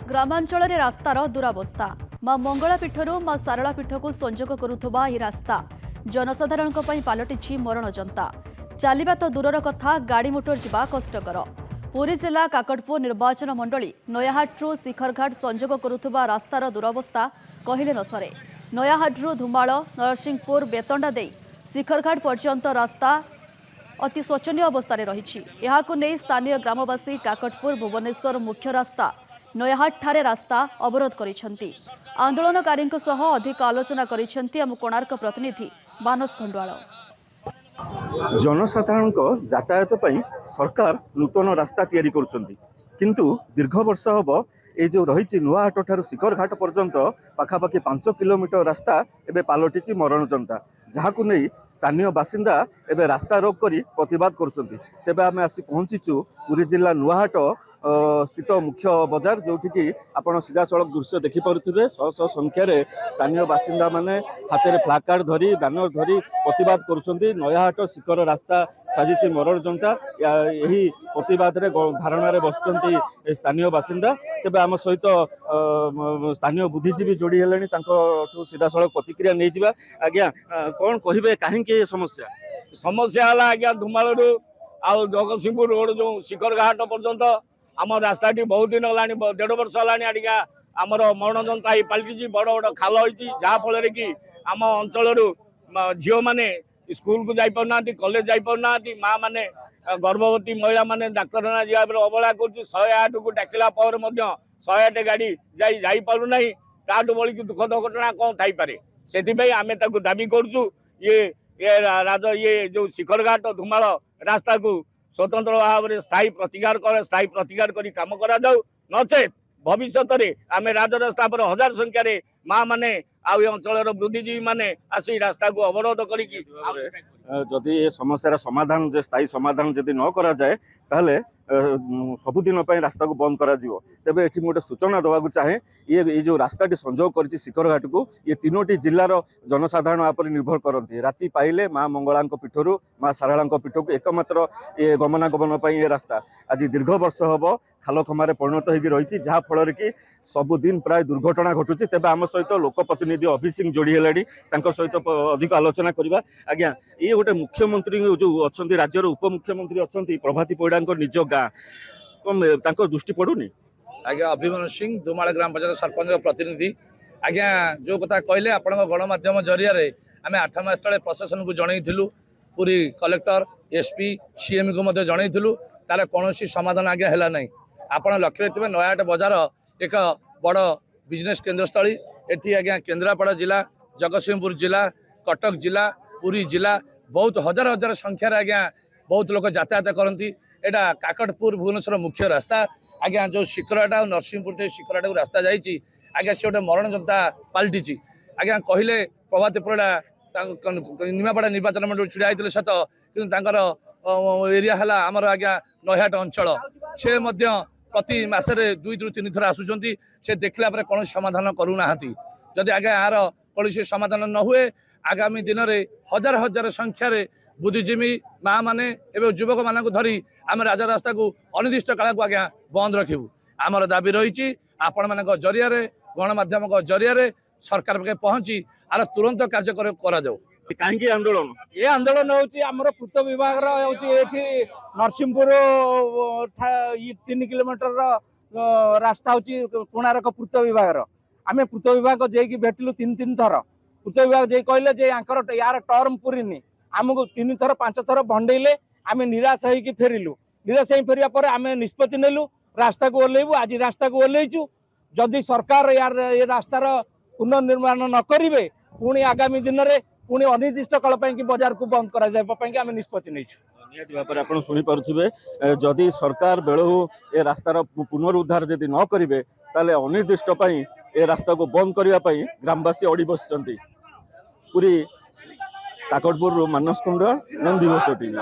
ग्रामांचल रास्तार दुरावस्था मां मंगला पीठरू मां सारला पीठ को संजोग करुवा यह रास्ता जनसाधारण पलटि मरण जंता चलवा तो दूरर कथा गाड़ी मोटर जावा कष्टकर। पुरी जिला काकटपुर निर्वाचन मंडली नयाहाट्रु शिखरघाट संजोग करुवा रास्तार दुरावस्था कहले न सरे। नयाहाट्रु धुमाल नरसिंहपुर बेतंडा दे शिखरघाट पर्यंत रास्ता अति शोचनीय अवस्था रही। स्थानीय ग्रामवासी काकटपुर भुवनेश्वर मुख्य रास्ता नयाहाट ठारे रास्ता अवरोध करिसेंती। आंदोलनकारी अधिक आलोचना करिसेंती आम कोणार्क प्रतिनिधि मानस खंडवाल। जनसाधारण यातायात सरकार नूतन रास्ता तैयारी करुछंती किंतु दीर्घ वर्ष हम ये जो रही नुआहाट ठारू शिखरघाट पर्यंत पाखापाखि 5 किलोमीटर रास्ता एबे पालटिची मरण जनता जहाकु नहीं स्थानीय बासिंदा एबे रास्ता रोक करी प्रतिवाद करुछंती। तेबे आमे आसी पहुंचीचु पुरी जिला नुआहाट स्थित मुख्य बजार जोठी आपण सीधा सड़क दृश्य देखिपे शह शह संख्यार स्थानीय बासिंदा माने हाथ में फ्लाकार्ड धरी बैनर धरी प्रतिवाद करुछंती। नयाहाट शिखर रास्ता साजिची मरण जनता यही प्रतिवाद धारणा बसुंट स्थानीय बासिंदा। तेबे आम सहित स्थानीय बुद्धिजीवी जोड़ी हेलेनी सीधा सड़क प्रतिक्रिया नहीं जावा। आज्ञा कौन कहे कहीं समस्या समस्या है आज्ञा धुमाल जगतसिंहपुर रोड जो शिखरघाट पर्यंत आम रास्ताटी बहुत दिन है 1.5 वर्ष है आमर मरण जनता पलटि बड़ बड़ खाल होती जहाँफल कि आम अंचल झील मैंने स्कूल को जाना कॉलेज जाना माँ मैंने गर्भवती महिला मैंने डाक्तरखाना जावार अवहेला कर 108 को डाकिला 108 गाड़ी जाना ताठू बड़ी दुखद घटना कौन थी से आम दाबी करुँ ये जो शिखरघाट धुमाल रास्ता को स्वतंत्र भाव में स्थायी प्रतिकार करी काम करा जाऊ नचेत भविष्य में आम राजरास्ता पर 1000 संख्यार माँ मैंने अंचल बुद्धिजीवी मैंने आसी रास्ता को अवरोध करी ये समस्यार समाधान स्थायी समाधान जदि न करा जाए ताहले सबुदिन रास्ता को बंद करा जीवो। तेबे एठी मोटे सूचना देवाक चाहे ये जो रास्ताटी संजोग करिछि शिखरघाट को ये 3टी जिलार जनसाधारण आप निर्भर करती। राति पाइले माँ मंगला पीठरू माँ सारला पीठ को एकमात्र ये गमनागमन ये रास्ता आज दीर्घ वर्ष हम खालखमार परिणत हो रही जहाँफल कि सबुदिन प्राय दुर्घटना घटुची। तेबे आम सहित लोकप्रतिनिधि अभिसिंह जोड़ी हेलानी सहित अधिक आलोचना करवा। आज्ञा ये गोटे मुख्यमंत्री जो अच्छा राज्यर उपमुख्यमंत्री अच्छा प्रभाती परिड़ा निज गाँ दृष्टि पड़ूनी। आज्ञा अभिमन्यु सिंह धुमाल ग्राम पंचायत सरपंच प्रतिनिधि। आज्ञा जो कथा कहले आपण गणमाध्यम जरिया आम 8 मास तले प्रशासन को जनईलु पूरी कलेक्टर एसपी सीएम को जनईलु तार कौन समाधान आज्ञा है ना। आपण लक्ष्य रखिए नयाहाट बजार एक बड़ बिजनेस केन्द्रस्थली एटी आज्ञा केन्द्रापड़ा जिला जगतसिंहपुर जिला कटक जिला पुरी जिला बहुत हजार हजार संख्यार आज्ञा बहुत लोग यातायात करती। यहाँ काकटपुर भुवनेश्वर मुख्य रास्ता आज्ञा जो शिखरघाट और नरसिंहपुर शिखरघाट को रास्ता जाइए आज्ञा से गोटे मरण जनता पलटि आज्ञा कहले प्रभात परिड़ा निमापड़ा निर्वाचन मंडल छिड़ा होते सत कि एरिया है आमर आज्ञा नयाहाट अंचल से प्रति मसरे 2 ରୁ 3 थर आसुंच से देखला कौन समाधान करूना जदि आज्ञा यार कौन समाधान न हुए आगामी दिन में हजार हजार संख्यार बुद्धिजीवी माँ मैंने एवं युवक मानक धरी आम राजा रास्ता को अनिर्दिष्ट काल को आज्ञा बंद रखू। आमर दाबी रही आपण मान जरिया गणमाध्यम जरिया सरकार पाखे पहुँची आर तुरंत कार्य करा जाऊ। कहीं आंदोलन ये आंदोलन होमर पूर्त विभाग नरसिंहपुर 3 किलोमीटर रास्ता हूँ कोणार्क पूर्त विभाग आम पूर्त विभाग जाकि भेटलु 3 थर पूर्त विभाग जे कहले यार टर्म पूरीनी आमको 3 थर 5 थर भंडेले आम निराश होगी फेरिलु। निराश हो फेरिया पर आम निष्पत्ति नेलु रास्ता को ओह्लैबू। आज रास्ता को ओह्लैचु जदि सरकार यार ये रास्तार पुनर्निर्माण न करेंगे पुणी आगामी दिन में पुणी अनिर्दिष्ट काल कि बाजार को बंद करा निष्पत्ति नहीं। शुणी पारे जदि सरकार बेलू ए रास्तार पुनरुद्धार जदि न करेंगे ताले अनिर्दिष्ट ए रास्ता को बंद करने ग्रामवासी अड़ी बसुँच। पूरी काकटपुर मानस कुंड नंदिघोष टीवी।